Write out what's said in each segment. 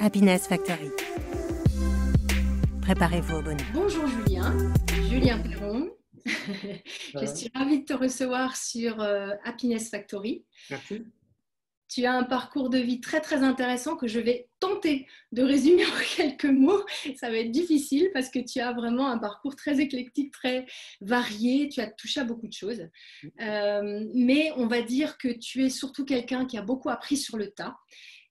Happiness Factory. Préparez-vous au bonheur. Bonjour Julien Perron. Je suis ravie de te recevoir sur Happiness Factory. Merci. Tu as un parcours de vie très très intéressant que je vais tenter de résumer en quelques mots. Ça va être difficile parce que tu as vraiment un parcours très éclectique, très varié. Tu as touché à beaucoup de choses. Mais on va dire que tu es surtout quelqu'un qui a beaucoup appris sur le tas.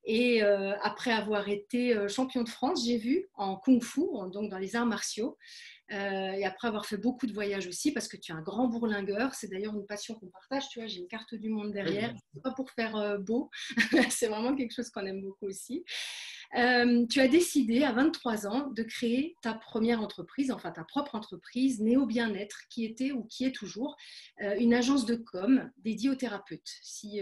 Et après avoir été champion de France, j'ai vu en Kung-Fu, donc dans les arts martiaux, et après avoir fait beaucoup de voyages aussi, parce que tu es un grand bourlingueur, c'est d'ailleurs une passion qu'on partage, tu vois, j'ai une carte du monde derrière, c'est pas pour faire beau, c'est vraiment quelque chose qu'on aime beaucoup aussi. Tu as décidé à 23 ans de créer ta première entreprise, enfin ta propre entreprise, Néo Bien-être, qui était ou qui est toujours une agence de com dédiée aux thérapeutes, si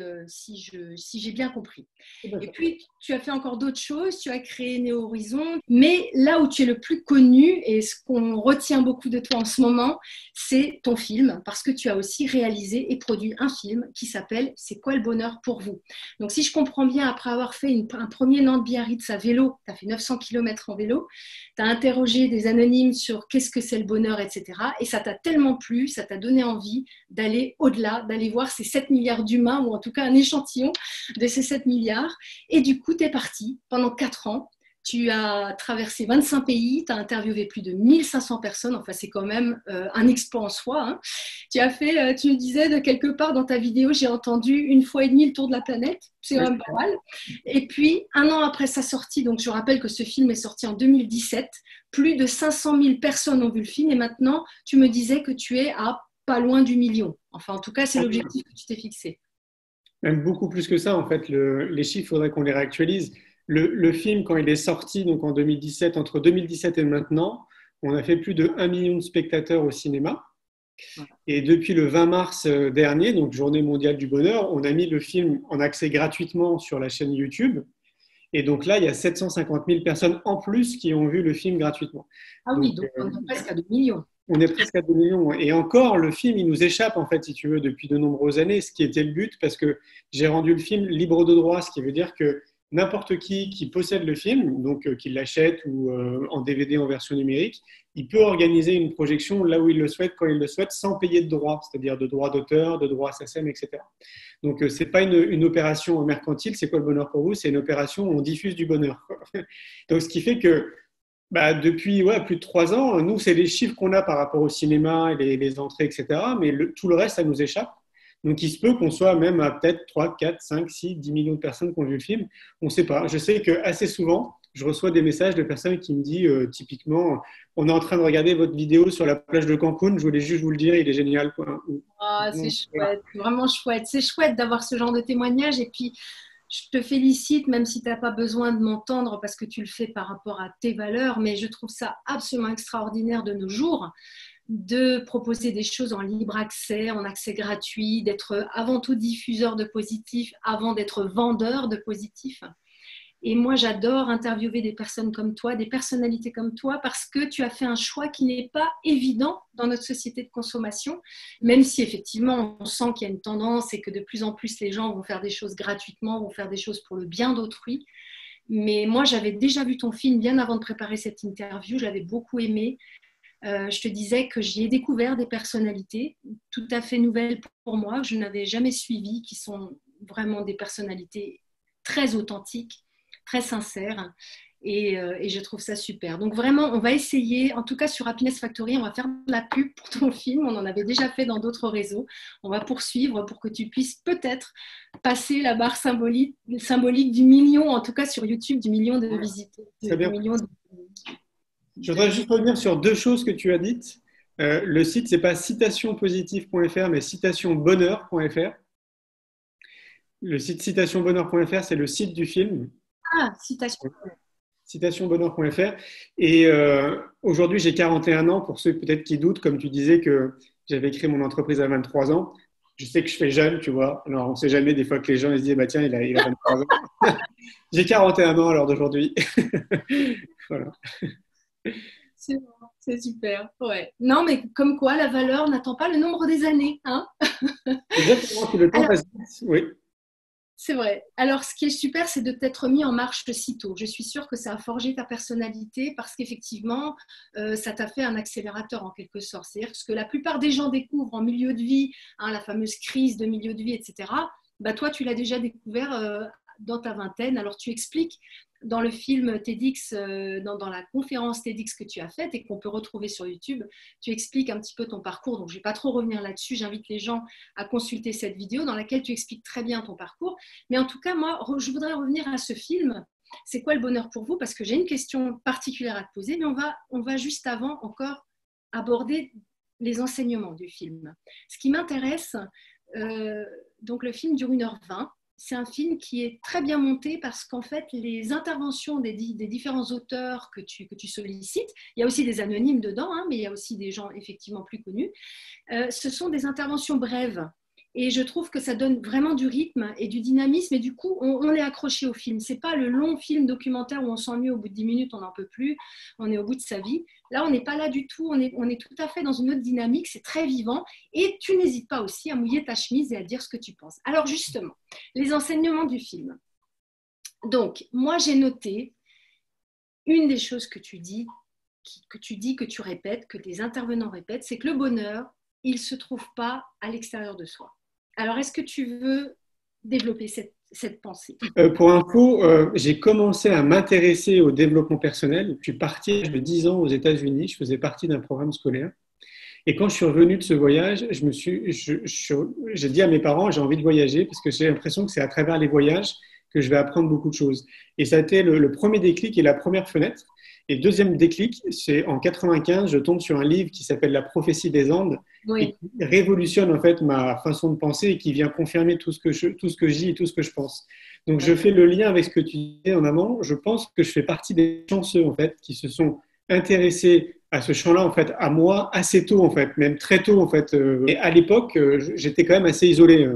j'ai bien compris. Et puis, tu as fait encore d'autres choses, tu as créé Néo Horizon, mais là où tu es le plus connu et ce qu'on retient beaucoup de toi en ce moment, c'est ton film, parce que tu as aussi réalisé et produit un film qui s'appelle « C'est quoi le bonheur pour vous ?» Donc, si je comprends bien, après avoir fait un premier Nantes-Biarritz à vélo, tu as fait 900 km en vélo, tu as interrogé des anonymes sur qu'est-ce que c'est le bonheur, etc. Et ça t'a tellement plu, ça t'a donné envie d'aller au-delà, d'aller voir ces 7 milliards d'humains, ou en tout cas un échantillon de ces 7 milliards. Et du coup, tu es parti pendant 4 ans. Tu as traversé 25 pays, tu as interviewé plus de 1500 personnes, enfin c'est quand même un exploit en soi. Hein. Tu as fait, tu me disais de quelque part dans ta vidéo, j'ai entendu 1,5 fois le tour de la planète, c'est quand même pas mal. Et puis, un an après sa sortie, donc je rappelle que ce film est sorti en 2017, plus de 500 000 personnes ont vu le film et maintenant, tu me disais que tu es à pas loin du million. Enfin, en tout cas, c'est l'objectif que tu t'es fixé. Même beaucoup plus que ça, en fait, les chiffres, il faudrait qu'on les réactualise. Le film, quand il est sorti, donc en 2017, entre 2017 et maintenant, on a fait plus de 1 million de spectateurs au cinéma. Et depuis le 20 mars dernier, donc Journée mondiale du bonheur, on a mis le film en accès gratuitement sur la chaîne YouTube. Et donc là, il y a 750 000 personnes en plus qui ont vu le film gratuitement. Ah oui, donc on est presque à 2 millions. On est presque à 2 millions. Et encore, le film, il nous échappe, en fait, si tu veux, depuis de nombreuses années, ce qui était le but, parce que j'ai rendu le film libre de droit, ce qui veut dire que n'importe qui possède le film, donc qu'il l'achète ou en DVD en version numérique, il peut organiser une projection là où il le souhaite, quand il le souhaite, sans payer de droits, c'est-à-dire de droits d'auteur, de droits SACEM, etc. Donc, ce n'est pas une opération mercantile, c'est quoi le bonheur pour vous? C'est une opération où on diffuse du bonheur. Donc, ce qui fait que depuis plus de 3 ans, nous, c'est les chiffres qu'on a par rapport au cinéma et les entrées, etc. Mais tout le reste, ça nous échappe. Donc, il se peut qu'on soit même à peut-être 3, 4, 5, 6, 10 millions de personnes qui ont vu le film. On ne sait pas. Je sais qu'assez souvent, je reçois des messages de personnes qui me disent typiquement, on est en train de regarder votre vidéo sur la plage de Cancun, je voulais juste vous le dire, il est génial. Quoi. C'est chouette, vraiment chouette. C'est chouette d'avoir ce genre de témoignage. Et puis, je te félicite, même si tu n'as pas besoin de m'entendre parce que tu le fais par rapport à tes valeurs, mais je trouve ça absolument extraordinaire de nos jours de proposer des choses en libre accès, en accès gratuit, d'être avant tout diffuseur de positif avant d'être vendeur de positif. Et moi, j'adore interviewer des personnes comme toi, des personnalités comme toi, parce que tu as fait un choix qui n'est pas évident dans notre société de consommation, même si effectivement, on sent qu'il y a une tendance et que de plus en plus, les gens vont faire des choses gratuitement, vont faire des choses pour le bien d'autrui. Mais moi, j'avais déjà vu ton film bien avant de préparer cette interview, je l'avais beaucoup aimé. Je te disais que j'y ai découvert des personnalités tout à fait nouvelles pour moi, que je n'avais jamais suivies, qui sont vraiment des personnalités très authentiques, très sincères, et je trouve ça super. Donc vraiment, on va essayer, en tout cas sur Happiness Factory, on va faire de la pub pour ton film, on en avait déjà fait dans d'autres réseaux, on va poursuivre pour que tu puisses peut-être passer la barre symbolique du million, en tout cas sur YouTube, du million de visiteurs. Je voudrais juste revenir sur 2 choses que tu as dites. Le site, ce n'est pas citationpositive.fr, mais citationbonheur.fr. Le site citationbonheur.fr, c'est le site du film. Ah, citation. Citationbonheur.fr. Et aujourd'hui, j'ai 41 ans. Pour ceux peut-être qui doutent, comme tu disais que j'avais créé mon entreprise à 23 ans. Je sais que je fais jeune, tu vois. Alors, on ne sait jamais des fois que les gens ils se disent, tiens, il a 23 ans. J'ai 41 ans à l'heure d'aujourd'hui. Voilà. C'est bon, c'est super. Ouais. Non, mais comme quoi, la valeur n'attend pas le nombre des années. Hein. Exactement, que le temps passe vite. Oui. C'est vrai. Alors, ce qui est super, c'est de t'être mis en marche si tôt. Je suis sûre que ça a forgé ta personnalité parce qu'effectivement, ça t'a fait un accélérateur en quelque sorte. C'est-à-dire que ce que la plupart des gens découvrent en milieu de vie, hein, la fameuse crise de milieu de vie, etc., bah, toi, tu l'as déjà découvert dans ta vingtaine. Alors, tu expliques dans le film TEDx, dans la conférence TEDx que tu as faite et qu'on peut retrouver sur YouTube, tu expliques un petit peu ton parcours. Donc, je ne vais pas trop revenir là-dessus. J'invite les gens à consulter cette vidéo dans laquelle tu expliques très bien ton parcours. Mais en tout cas, moi, je voudrais revenir à ce film. C'est quoi le bonheur pour vous? Parce que j'ai une question particulière à te poser, mais on va juste avant encore aborder les enseignements du film. Ce qui m'intéresse, donc le film dure 1h20. C'est un film qui est très bien monté parce qu'en fait, les interventions des différents auteurs que tu sollicites, il y a aussi des anonymes dedans, hein, mais il y a aussi des gens effectivement plus connus, ce sont des interventions brèves. Et je trouve que ça donne vraiment du rythme et du dynamisme. Et du coup, on est accroché au film. Ce n'est pas le long film documentaire où on s'ennuie au bout de 10 minutes, on n'en peut plus, on est au bout de sa vie. Là, on n'est pas là du tout. On est tout à fait dans une autre dynamique. C'est très vivant. Et tu n'hésites pas aussi à mouiller ta chemise et à dire ce que tu penses. Alors justement, les enseignements du film. Donc, moi, j'ai noté une des choses que tu dis, que tu répètes, que tes intervenants répètent, c'est que le bonheur, il ne se trouve pas à l'extérieur de soi. Alors, est-ce que tu veux développer cette pensée? Pour info, j'ai commencé à m'intéresser au développement personnel. Je suis parti à l'âge de 10 ans aux États-Unis. Je faisais partie d'un programme scolaire. Et quand je suis revenu de ce voyage, j'ai dit à mes parents, j'ai envie de voyager parce que j'ai l'impression que c'est à travers les voyages que je vais apprendre beaucoup de choses. Et ça a été le premier déclic et la première fenêtre. Et deuxième déclic, c'est en 95, je tombe sur un livre qui s'appelle La prophétie des Andes, oui, et qui révolutionne en fait ma façon de penser et qui vient confirmer tout ce que je dis et tout ce que je pense. Donc je fais le lien avec ce que tu disais en amont. Je pense que je fais partie des chanceux en fait qui se sont intéressés à ce champ-là en fait, à moi assez tôt en fait, même très tôt en fait. Et à l'époque, j'étais quand même assez isolé.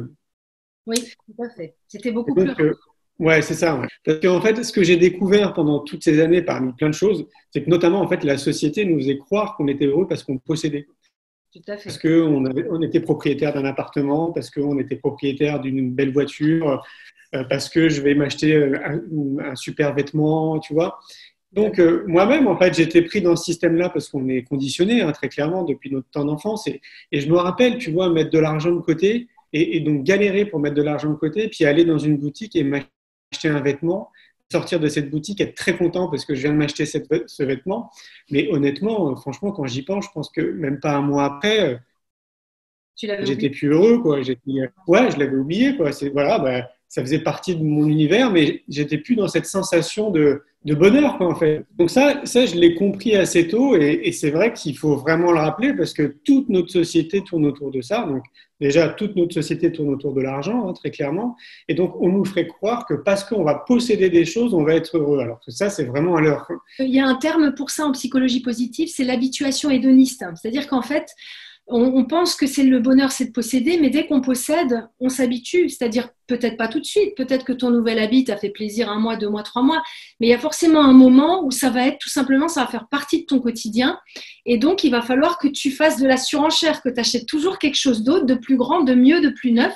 Oui, tout à fait. C'était beaucoup Donc, plus ouais, c'est ça. Ouais. Parce qu'en fait, ce que j'ai découvert pendant toutes ces années, parmi plein de choses, c'est que notamment, en fait, la société nous faisait croire qu'on était heureux parce qu'on possédait. Tout à fait. Parce qu'on était propriétaire d'un appartement, parce qu'on était propriétaire d'une belle voiture, parce que je vais m'acheter un super vêtement, tu vois. Donc, moi-même, en fait, j'étais pris dans ce système-là parce qu'on est conditionné, hein, très clairement, depuis notre temps d'enfance. Et je me rappelle, tu vois, mettre de l'argent de côté et donc galérer pour mettre de l'argent de côté, puis aller dans une boutique et m'acheter un vêtement, sortir de cette boutique, être très content parce que je viens de m'acheter ce vêtement. Mais honnêtement, franchement, quand j'y pense, je pense que même pas un mois après, j'étais plus heureux, quoi. Ouais, je l'avais oublié, quoi. Voilà, bah, ça faisait partie de mon univers, mais j'étais plus dans cette sensation de bonheur, quoi, en fait. Donc je l'ai compris assez tôt, et c'est vrai qu'il faut vraiment le rappeler parce que toute notre société tourne autour de ça. Donc, déjà, toute notre société tourne autour de l'argent, hein, très clairement. Et donc, on nous ferait croire que parce qu'on va posséder des choses, on va être heureux. Alors que ça, c'est vraiment à l'heure. Il y a un terme pour ça en psychologie positive, c'est l'habituation hédoniste. C'est-à-dire qu'en fait, on pense que c'est le bonheur, c'est de posséder, mais dès qu'on possède, on s'habitue. C'est-à-dire peut-être pas tout de suite, peut-être que ton nouvel habit t'a fait plaisir 1 mois, 2 mois, 3 mois, mais il y a forcément un moment où ça va être tout simplement, ça va faire partie de ton quotidien. Et donc, il va falloir que tu fasses de la surenchère, que tu achètes toujours quelque chose d'autre, de plus grand, de mieux, de plus neuf.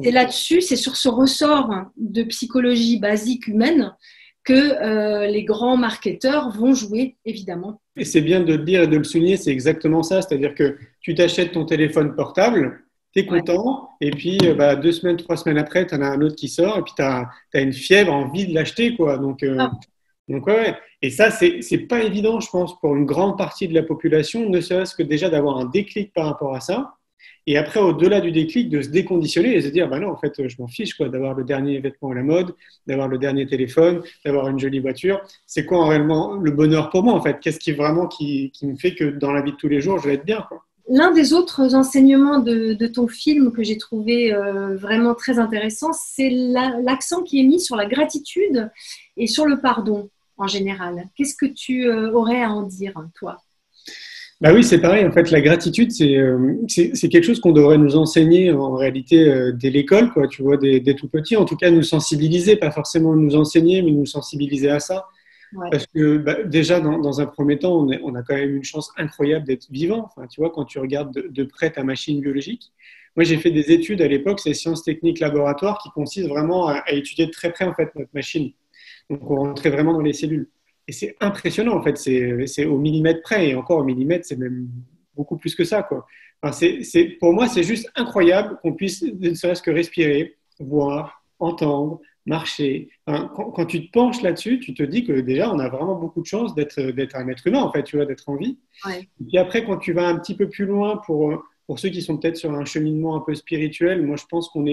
Et là-dessus, c'est sur ce ressort de psychologie basique humaine que les grands marketeurs vont jouer, évidemment. Et c'est bien de le dire et de le souligner, c'est exactement ça. C'est-à-dire que tu t'achètes ton téléphone portable, tu es content, et puis 2 semaines, 3 semaines après, tu en as un autre qui sort, et puis tu as une fièvre, envie de l'acheter, quoi. Donc ouais. Et ça, c'est pas évident, je pense, pour une grande partie de la population, ne serait-ce que déjà d'avoir un déclic par rapport à ça. Et après, au-delà du déclic, de se déconditionner et se dire, bah non, en fait, je m'en fiche quoi, d'avoir le dernier vêtement à la mode, d'avoir le dernier téléphone, d'avoir une jolie voiture. C'est quoi réellement le bonheur pour moi, en fait? Qu'est-ce qui vraiment qui me fait que dans la vie de tous les jours, je vais être bien, quoi? L'un des autres enseignements de ton film que j'ai trouvé vraiment très intéressant, c'est l'accent qui est mis sur la gratitude et sur le pardon en général. Qu'est-ce que tu aurais à en dire, toi? Bah oui, c'est pareil. En fait, la gratitude, c'est quelque chose qu'on devrait nous enseigner en réalité dès l'école, quoi. Tu vois, dès tout petit. En tout cas, nous sensibiliser, pas forcément nous enseigner, mais nous sensibiliser à ça. Ouais. Parce que déjà, dans un premier temps, on a quand même une chance incroyable d'être vivant. Enfin, tu vois, quand tu regardes de près ta machine biologique, Moi, j'ai fait des études à l'époque, c'est sciences techniques laboratoires, qui consistent vraiment à étudier de très près en fait notre machine. Donc, on rentrait vraiment dans les cellules. Et c'est impressionnant, en fait, c'est au millimètre près, et encore au millimètre, c'est même beaucoup plus que ça, quoi. Enfin, pour moi, c'est juste incroyable qu'on puisse ne serait-ce que respirer, voir, entendre, marcher. Enfin, quand tu te penches là-dessus, tu te dis que déjà, on a vraiment beaucoup de chance d'être un être humain, en fait, tu vois, d'être en vie. Ouais. Et puis après, quand tu vas un petit peu plus loin, pour ceux qui sont peut-être sur un cheminement un peu spirituel, moi, je pense qu'on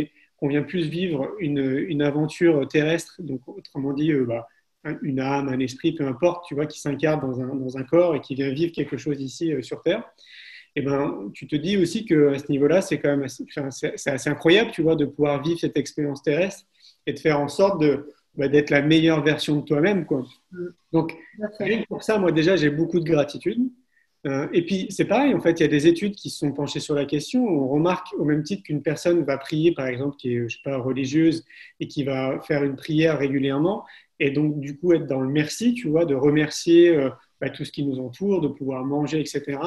vient plus vivre une aventure terrestre, donc autrement dit, une âme, un esprit, peu importe, tu vois, qui s'incarne dans un corps et qui vient vivre quelque chose ici sur Terre. Et ben, tu te dis aussi qu'à ce niveau-là, c'est quand même c'est assez incroyable, tu vois, de pouvoir vivre cette expérience terrestre et de faire en sorte d'être la meilleure version de toi-même, quoi. Donc, rien que pour ça, moi déjà, j'ai beaucoup de gratitude. Et puis, c'est pareil, en fait, il y a des études qui se sont penchées sur la question. On remarque, au même titre qu'une personne va prier, par exemple, qui est, je sais pas, religieuse et qui va faire une prière régulièrement, et donc, du coup, être dans le merci, tu vois, de remercier tout ce qui nous entoure, de pouvoir manger, etc.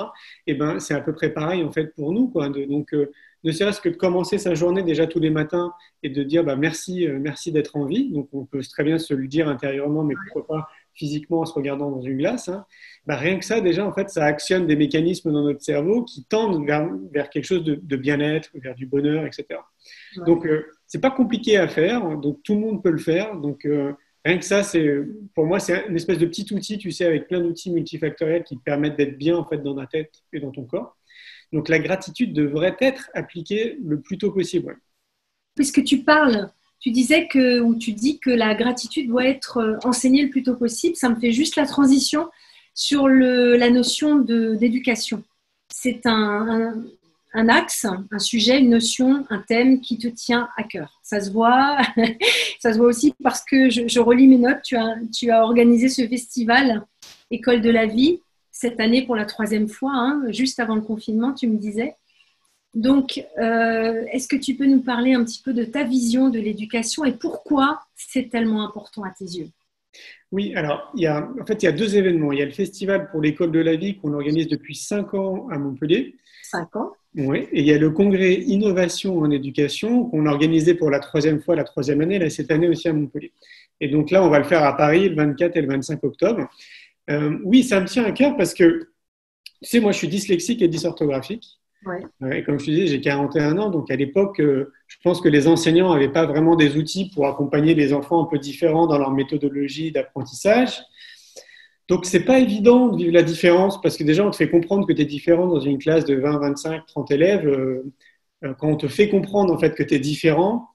Et ben, c'est à peu près pareil, en fait, pour nous, quoi. Donc, ne serait-ce que de commencer sa journée déjà tous les matins et de dire merci, merci d'être en vie. Donc, on peut très bien se le dire intérieurement, mais pourquoi pas physiquement en se regardant dans une glace, hein. Rien que ça, déjà, en fait, ça actionne des mécanismes dans notre cerveau qui tendent vers quelque chose de bien-être, vers du bonheur, etc. Ouais. Donc, c'est pas compliqué à faire, donc tout le monde peut le faire. Donc, rien que ça, pour moi, c'est une espèce de petit outil, tu sais, avec plein d'outils multifactoriels qui te permettent d'être bien, en fait, dans ta tête et dans ton corps. Donc, la gratitude devrait être appliquée le plus tôt possible. Ouais. Puisque tu parles, tu dis que la gratitude doit être enseignée le plus tôt possible. Ça me fait juste la transition sur la notion d'éducation. C'est un axe, un sujet, une notion, un thème qui te tient à cœur. Ça se voit, ça se voit aussi parce que je relis mes notes. Tu as organisé ce festival École de la vie cette année pour la 3e fois, hein, juste avant le confinement, tu me disais. Donc, est-ce que tu peux nous parler un petit peu de ta vision de l'éducation et pourquoi c'est tellement important à tes yeux? Oui, alors, il y a 2 événements. Il y a le festival pour l'école de la vie qu'on organise depuis 5 ans à Montpellier. 5 ans. Oui, et il y a le congrès Innovation en éducation qu'on a organisé pour la 3e fois, la 3e année, là, cette année aussi à Montpellier. Et donc là, on va le faire à Paris le 24 et le 25 octobre. Oui, ça me tient à cœur parce que, tu sais, moi, je suis dyslexique et dysorthographique. Ouais. Et comme je te disais, j'ai 41 ans, donc à l'époque, je pense que les enseignants n'avaient pas vraiment des outils pour accompagner les enfants un peu différents dans leur méthodologie d'apprentissage. Donc, ce n'est pas évident de vivre la différence parce que déjà, on te fait comprendre que tu es différent dans une classe de 20, 25, 30 élèves. Quand on te fait comprendre en fait, que tu es différent,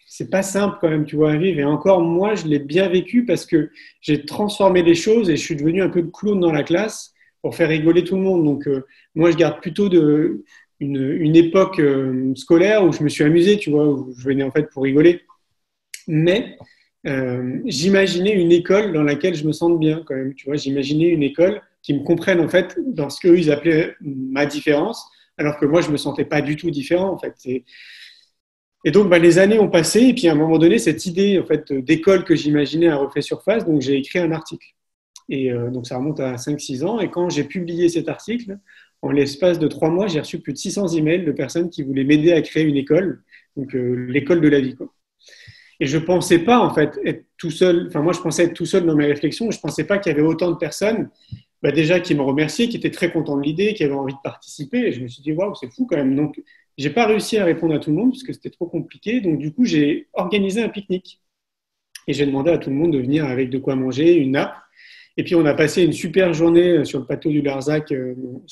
ce n'est pas simple quand même, tu vois, à vivre. Et encore, moi, je l'ai bien vécu parce que j'ai transformé les choses et je suis devenu un peu le clown dans la classe pour faire rigoler tout le monde. Donc, moi, je garde plutôt une époque scolaire où je me suis amusé, tu vois, où je venais en fait pour rigoler. Mais j'imaginais une école dans laquelle je me sente bien quand même, tu vois. J'imaginais une école qui me comprenne en fait dans ce qu'eux ils appelaient ma différence, alors que moi je me sentais pas du tout différent en fait. Et donc les années ont passé et puis à un moment donné cette idée en fait d'école que j'imaginais a refait surface, donc j'ai écrit un article. Et donc ça remonte à 5-6 ans et quand j'ai publié cet article, en l'espace de 3 mois, j'ai reçu plus de 600 emails de personnes qui voulaient m'aider à créer une école, donc l'école de la vie, quoi. Et je ne pensais pas, en fait, être tout seul. Enfin, moi, je pensais être tout seul dans mes réflexions. Je ne pensais pas qu'il y avait autant de personnes, déjà, qui me remerciaient, qui étaient très contents de l'idée, qui avaient envie de participer. Et je me suis dit, waouh, c'est fou quand même. Donc, je n'ai pas réussi à répondre à tout le monde parce que c'était trop compliqué. Donc, du coup, j'ai organisé un pique-nique. Et j'ai demandé à tout le monde de venir avec de quoi manger, une nappe. Et puis, on a passé une super journée sur le plateau du Larzac,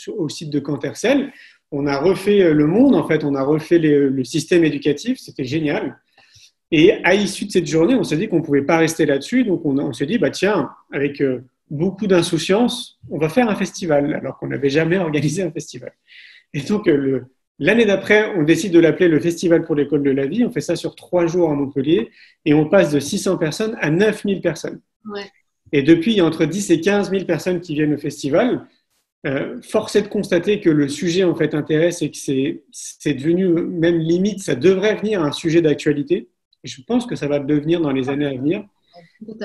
au site de Cantercel. On a refait le monde, en fait. On a refait le système éducatif. C'était génial. Et à l'issue de cette journée, on s'est dit qu'on ne pouvait pas rester là-dessus. Donc, on s'est dit, tiens, avec beaucoup d'insouciance, on va faire un festival, alors qu'on n'avait jamais organisé un festival. Et donc, l'année d'après, on décide de l'appeler le Festival pour l'école de la vie. On fait ça sur 3 jours à Montpellier. Et on passe de 600 personnes à 9000 personnes. Ouais. Et depuis, il y a entre 10 et 15 000 personnes qui viennent au festival. Force est de constater que le sujet en fait intéresse et que c'est devenu même limite, ça devrait venir un sujet d'actualité. Et je pense que ça va le devenir dans les années à venir.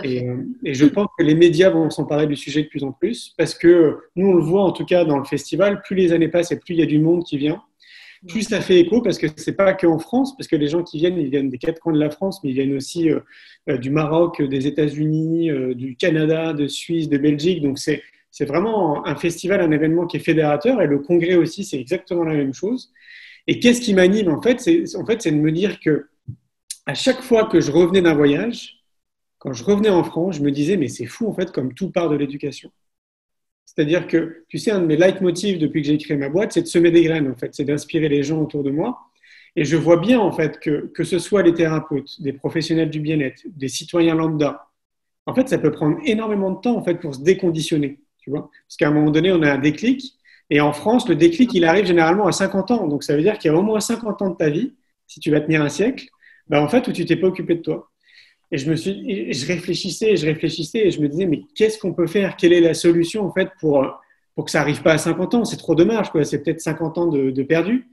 Et je pense que les médias vont s'emparer du sujet de plus en plus parce que nous, on le voit en tout cas dans le festival, plus les années passent et plus il y a du monde qui vient. plus ça fait écho, parce que c'est pas qu'en France, parce que les gens qui viennent, ils viennent des quatre coins de la France, mais ils viennent aussi du Maroc, des États-Unis, du Canada, de Suisse, de Belgique. Donc c'est vraiment un festival, un événement qui est fédérateur, et le congrès aussi, c'est exactement la même chose. Et qu'est-ce qui m'anime en fait, c'est de me dire que à chaque fois que je revenais d'un voyage, quand je revenais en France, je me disais, mais c'est fou en fait, comme tout part de l'éducation. C'est-à-dire que, tu sais, un de mes leitmotifs depuis que j'ai créé ma boîte, c'est de semer des graines, en fait, c'est d'inspirer les gens autour de moi. Et je vois bien, en fait, que ce soit les thérapeutes, des professionnels du bien-être, des citoyens lambda, en fait, ça peut prendre énormément de temps, en fait, pour se déconditionner, tu vois. Parce qu'à un moment donné, on a un déclic. Et en France, le déclic, il arrive généralement à 50 ans. Donc, ça veut dire qu'il y a au moins 50 ans de ta vie, si tu vas tenir un siècle, ben, en fait, où tu t'es pas occupé de toi. Et je réfléchissais et je me disais, mais qu'est-ce qu'on peut faire? Quelle est la solution en fait pour que ça n'arrive pas à 50 ans? C'est trop dommage, quoi. C'est peut-être 50 ans de perdu.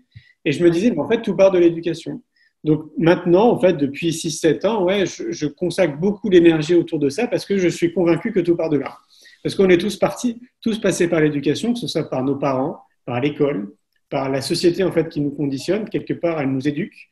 Et je me disais, mais en fait, tout part de l'éducation. Donc maintenant, en fait, depuis 6-7 ans, ouais, je consacre beaucoup d'énergie autour de ça parce que je suis convaincu que tout part de là. Parce qu'on est tous passés par l'éducation, que ce soit par nos parents, par l'école, par la société en fait qui nous conditionne, quelque part, elle nous éduque.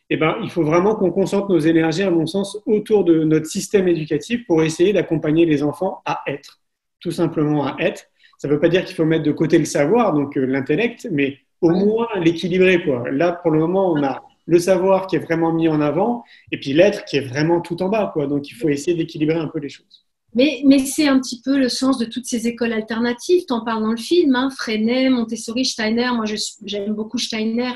Eh ben, il faut vraiment qu'on concentre nos énergies, à mon sens, autour de notre système éducatif pour essayer d'accompagner les enfants à être, tout simplement à être. Ça ne veut pas dire qu'il faut mettre de côté le savoir, donc l'intellect, mais au moins l'équilibrer, quoi. Là, pour le moment, on a le savoir qui est vraiment mis en avant et puis l'être qui est vraiment tout en bas, quoi. Donc, il faut essayer d'équilibrer un peu les choses. Mais c'est un petit peu le sens de toutes ces écoles alternatives. Tu en parles dans le film, hein, Freinet, Montessori, Steiner. Moi, j'aime beaucoup Steiner.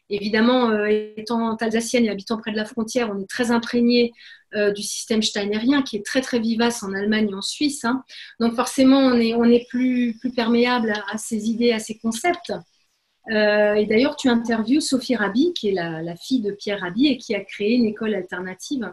Évidemment, étant alsacienne et habitant près de la frontière, on est très imprégné du système steinerien qui est très très vivace en Allemagne et en Suisse. Hein. Donc forcément, on est plus perméable à ces idées, à ces concepts. Et d'ailleurs, tu interviews Sophie Rabi, qui est la fille de Pierre Rabhi et qui a créé une école alternative.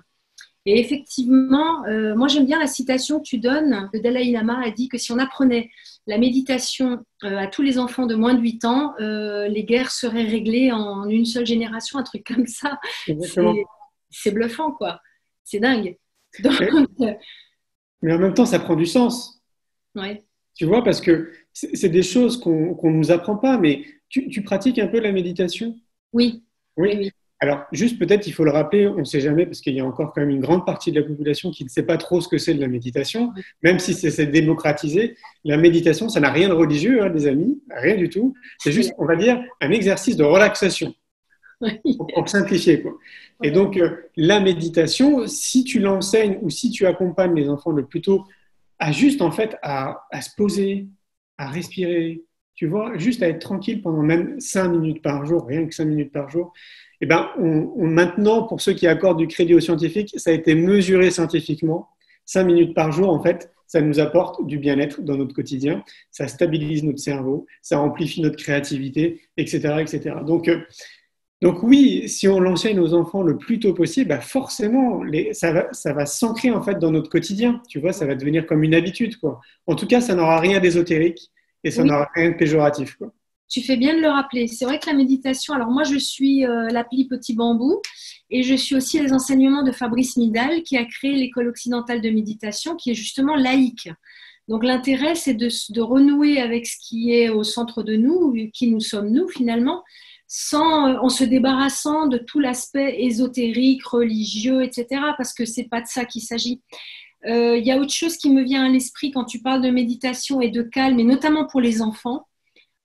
Et effectivement, moi j'aime bien la citation que tu donnes. Le Dalai Lama a dit que si on apprenait la méditation à tous les enfants de moins de 8 ans, les guerres seraient réglées en une seule génération, un truc comme ça. C'est bluffant, quoi. C'est dingue. Donc, mais en même temps, ça prend du sens. Ouais. Tu vois, parce que c'est des choses qu'on ne nous apprend pas, mais tu pratiques un peu la méditation? Oui. Oui. Oui. Alors, juste peut-être, il faut le rappeler, on ne sait jamais, parce qu'il y a encore quand même une grande partie de la population qui ne sait pas trop ce que c'est de la méditation, même si c'est démocratisé. La méditation, ça n'a rien de religieux, hein, les amis, rien du tout. C'est juste, on va dire, un exercice de relaxation, pour simplifier, quoi. Et donc, la méditation, si tu l'enseignes ou si tu accompagnes les enfants le plus tôt à juste, en fait, à se poser, à respirer, tu vois, juste à être tranquille pendant même 5 minutes par jour, rien que 5 minutes par jour. Eh ben, maintenant, pour ceux qui accordent du crédit aux scientifiques, ça a été mesuré scientifiquement. 5 minutes par jour, en fait, ça nous apporte du bien-être dans notre quotidien. Ça stabilise notre cerveau, ça amplifie notre créativité, etc. etc. Donc oui, si on l'enseigne aux enfants le plus tôt possible, bah forcément, ça va s'ancrer en fait dans notre quotidien. Tu vois, ça va devenir comme une habitude, quoi. En tout cas, ça n'aura rien d'ésotérique et ça n'aura rien de péjoratif, quoi. Tu fais bien de le rappeler. C'est vrai que la méditation, alors moi je suis l'appli Petit Bambou et je suis aussi les enseignements de Fabrice Midal qui a créé l'école occidentale de méditation qui est justement laïque. Donc l'intérêt c'est de renouer avec ce qui est au centre de nous, qui nous sommes nous finalement, en se débarrassant de tout l'aspect ésotérique, religieux, etc. parce que c'est pas de ça qu'il s'agit. Il y a autre chose qui me vient à l'esprit quand tu parles de méditation et de calme, et notamment pour les enfants.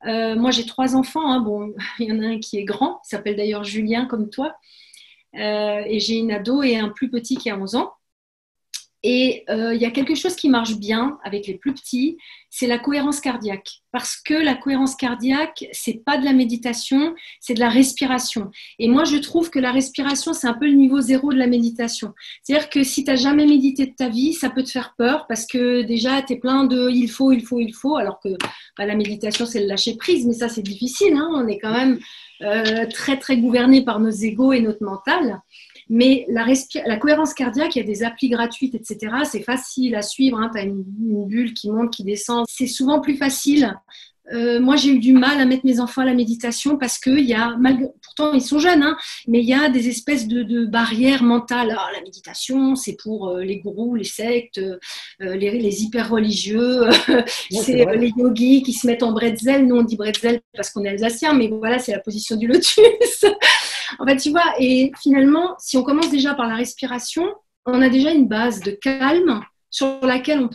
Moi, j'ai 3 enfants. Hein. Bon, il y en a un qui est grand, il s'appelle d'ailleurs Julien, comme toi. Et j'ai une ado et un plus petit qui a 11 ans. Et il y a quelque chose qui marche bien avec les plus petits, c'est la cohérence cardiaque. Parce que la cohérence cardiaque, c'est pas de la méditation, c'est de la respiration. Et moi, je trouve que la respiration, c'est un peu le niveau 0 de la méditation. C'est-à-dire que si tu n'as jamais médité de ta vie, ça peut te faire peur parce que déjà, tu es plein de il faut, alors que la méditation, c'est le lâcher prise, mais ça, c'est difficile. Hein. On est quand même très, très gouverné par nos égos et notre mental. Mais la cohérence cardiaque, il y a des applis gratuites, etc. C'est facile à suivre. Hein. Tu as une bulle qui monte, qui descend. C'est souvent plus facile moi, j'ai eu du mal à mettre mes enfants à la méditation parce que pourtant ils sont jeunes, hein, mais il y a des espèces de barrières mentales. Alors, la méditation, c'est pour les gourous, les sectes, les hyper religieux, c'est les yogis qui se mettent en bretzel. Nous, on dit bretzel parce qu'on est alsacien, mais voilà, c'est la position du lotus. En fait, tu vois, et finalement, si on commence déjà par la respiration, on a déjà une base de calme sur laquelle on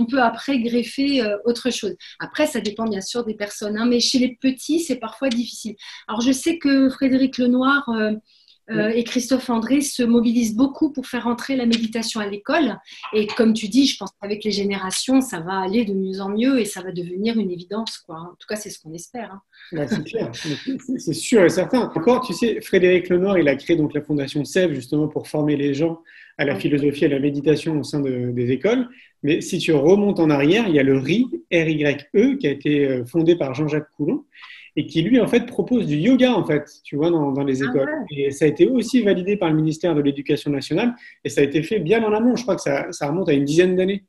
peut après greffer autre chose. Après, ça dépend bien sûr des personnes, hein, mais chez les petits, c'est parfois difficile. Alors, je sais que Frédéric Lenoir et Christophe André se mobilisent beaucoup pour faire entrer la méditation à l'école. Et comme tu dis, je pense qu'avec les générations, ça va aller de mieux en mieux et ça va devenir une évidence, quoi. En tout cas, c'est ce qu'on espère. Hein. Ouais, c'est clair, c'est sûr et certain. Encore, tu sais, Frédéric Lenoir, il a créé donc la fondation SEV justement pour former les gens à la philosophie et à la méditation au sein des écoles. Mais si tu remontes en arrière, il y a le RIE, R-Y-E, qui a été fondé par Jean-Jacques Coulon et qui, lui, en fait, propose du yoga, en fait, tu vois, dans les écoles. Ouais. Et ça a été aussi validé par le ministère de l'Éducation nationale et ça a été fait bien en amont. Je crois que ça remonte à une dizaine d'années.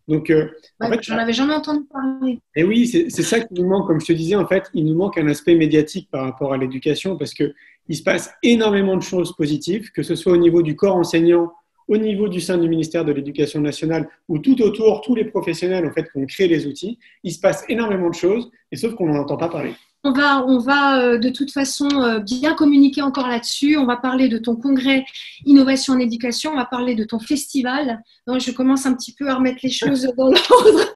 Donc, en fait, j'en avais jamais entendu parler. Et oui, c'est ça qui nous manque. Comme je te disais, en fait, il nous manque un aspect médiatique par rapport à l'éducation parce qu'il se passe énormément de choses positives, que ce soit au niveau du corps enseignant, au niveau du sein du ministère de l'Éducation nationale ou tout autour, tous les professionnels en fait, qui ont créé les outils. Il se passe énormément de choses, et sauf qu'on n'en entend pas parler. On va de toute façon bien communiquer encore là-dessus. On va parler de ton congrès Innovation en éducation. On va parler de ton festival. Donc, je commence un petit peu à remettre les choses dans l'ordre.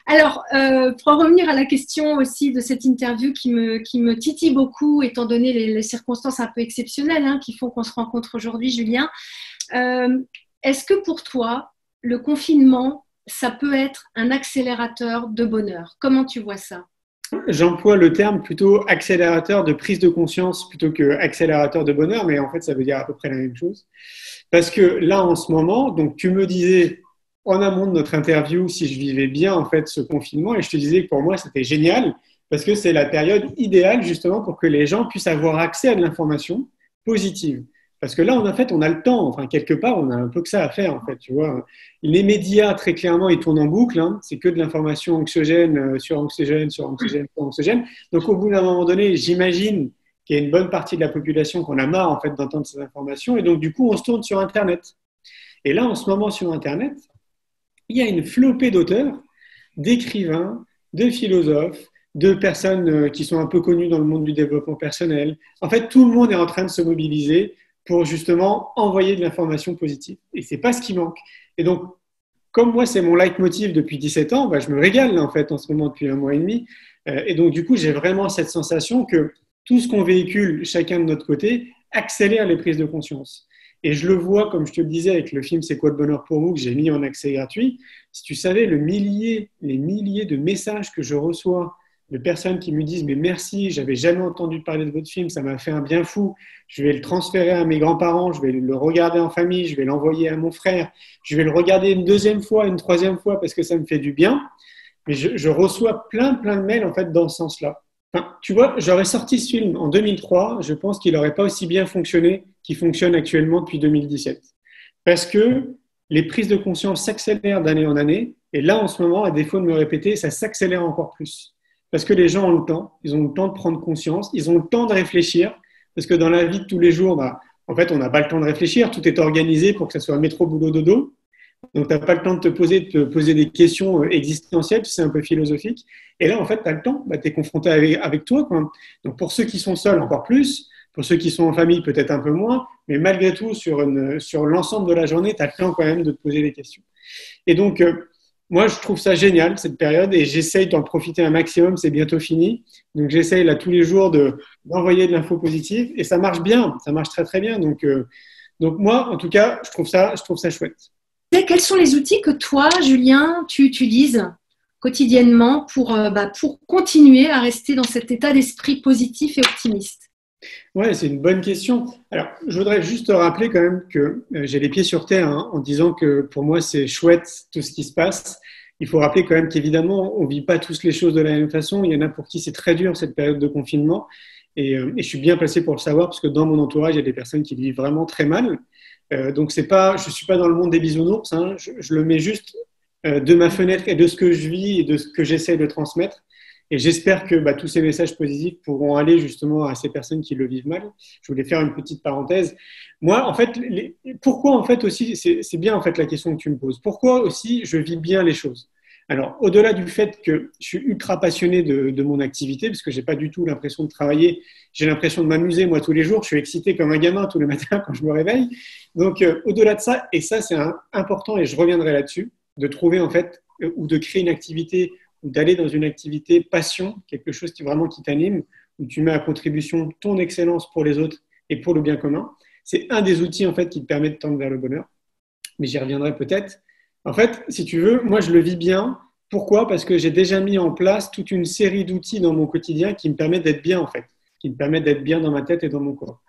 Alors, pour en revenir à la question aussi de cette interview qui me titille beaucoup, étant donné les circonstances un peu exceptionnelles qui font qu'on se rencontre aujourd'hui, Julien, est-ce que pour toi, le confinement, ça peut être un accélérateur de bonheur? Comment tu vois ça? J'emploie le terme plutôt accélérateur de prise de conscience plutôt que accélérateur de bonheur, mais en fait, ça veut dire à peu près la même chose. Parce que là, en ce moment, donc tu me disais en amont de notre interview si je vivais bien en fait ce confinement, et je te disais que pour moi, c'était génial parce que c'est la période idéale justement pour que les gens puissent avoir accès à de l'information positive. Parce que là, en fait, on a le temps. Enfin, quelque part, on a un peu que ça à faire, en fait, tu vois. Les médias, très clairement, ils tournent en boucle. Hein. C'est que de l'information anxiogène, sur anxiogène, sur anxiogène, sur anxiogène. Donc, au bout d'un moment donné, j'imagine qu'il y a une bonne partie de la population qu'on a marre, en fait, d'entendre ces informations. Et donc, du coup, on se tourne sur Internet. Et là, en ce moment, sur Internet, il y a une flopée d'auteurs, d'écrivains, de philosophes, de personnes qui sont un peu connues dans le monde du développement personnel. En fait, tout le monde est en train de se mobiliser pour justement envoyer de l'information positive. Et c'est pas ce qui manque. Et donc, comme moi, c'est mon leitmotiv depuis 17 ans, je me régale en fait en ce moment depuis 1 mois et demi. Et donc, du coup, j'ai vraiment cette sensation que tout ce qu'on véhicule chacun de notre côté accélère les prises de conscience. Et je le vois, comme je te le disais, avec le film « C'est quoi le bonheur pour vous ?» que j'ai mis en accès gratuit. Si tu savais les milliers de messages que je reçois de personnes qui me disent « mais merci, j'avais jamais entendu parler de votre film, ça m'a fait un bien fou, je vais le transférer à mes grands-parents, je vais le regarder en famille, je vais l'envoyer à mon frère, je vais le regarder une 2e fois, une 3e fois parce que ça me fait du bien ». Mais je reçois plein de mails en fait dans ce sens-là. Enfin, tu vois, j'aurais sorti ce film en 2003, je pense qu'il n'aurait pas aussi bien fonctionné qu'il fonctionne actuellement depuis 2017. Parce que les prises de conscience s'accélèrent d'année en année, et là en ce moment, à défaut de me répéter, ça s'accélère encore plus. Parce que les gens ont le temps, ils ont le temps de prendre conscience, ils ont le temps de réfléchir, parce que dans la vie de tous les jours, en fait, on n'a pas le temps de réfléchir, tout est organisé pour que ça soit métro, boulot, dodo. Donc, tu n'as pas le temps de te poser des questions existentielles, c'est un peu philosophique. Et là, en fait, tu as le temps, tu es confronté avec toi, quoi. Donc, pour ceux qui sont seuls, encore plus. Pour ceux qui sont en famille, peut-être un peu moins. Mais malgré tout, sur l'ensemble de la journée, tu as le temps quand même de te poser des questions. Et donc, moi, je trouve ça génial, cette période, et j'essaye d'en profiter un maximum. C'est bientôt fini. Donc, j'essaye là tous les jours d'envoyer de l'info positive. Et ça marche bien, ça marche très, très bien. Donc moi, en tout cas, je trouve ça chouette. Quels sont les outils que toi, Julien, tu utilises quotidiennement pour continuer à rester dans cet état d'esprit positif et optimiste? Ouais, c'est une bonne question. Alors, je voudrais juste te rappeler quand même que j'ai les pieds sur terre en disant que pour moi, c'est chouette tout ce qui se passe. Il faut rappeler quand même qu'évidemment, on ne vit pas tous les choses de la même façon. Il y en a pour qui c'est très dur cette période de confinement. Et je suis bien placé pour le savoir parce que dans mon entourage, il y a des personnes qui vivent vraiment très mal. Donc, je ne suis pas dans le monde des bisounours. Hein. Je le mets juste de ma fenêtre et de ce que je vis et de ce que j'essaie de transmettre. Et j'espère que tous ces messages positifs pourront aller justement à ces personnes qui le vivent mal. Je voulais faire une petite parenthèse. Moi, en fait, pourquoi en fait aussi, c'est bien en fait la question que tu me poses. Pourquoi aussi je vis bien les choses? Alors, au-delà du fait que je suis ultra passionné de mon activité, parce que je n'ai pas du tout l'impression de travailler, j'ai l'impression de m'amuser moi tous les jours. Je suis excité comme un gamin tous les matins quand je me réveille. Donc, au-delà de ça, et ça c'est important et je reviendrai là-dessus, de trouver en fait ou de créer une activité ou d'aller dans une activité passion, quelque chose qui vraiment qui t'anime, où tu mets à contribution ton excellence pour les autres et pour le bien commun. C'est un des outils en fait qui te permet de tendre vers le bonheur. Mais j'y reviendrai peut-être. En fait, si tu veux, moi je le vis bien. Pourquoi? Parce que j'ai déjà mis en place toute une série d'outils dans mon quotidien qui me permettent d'être bien en fait, qui me permettent d'être bien dans ma tête et dans mon corps.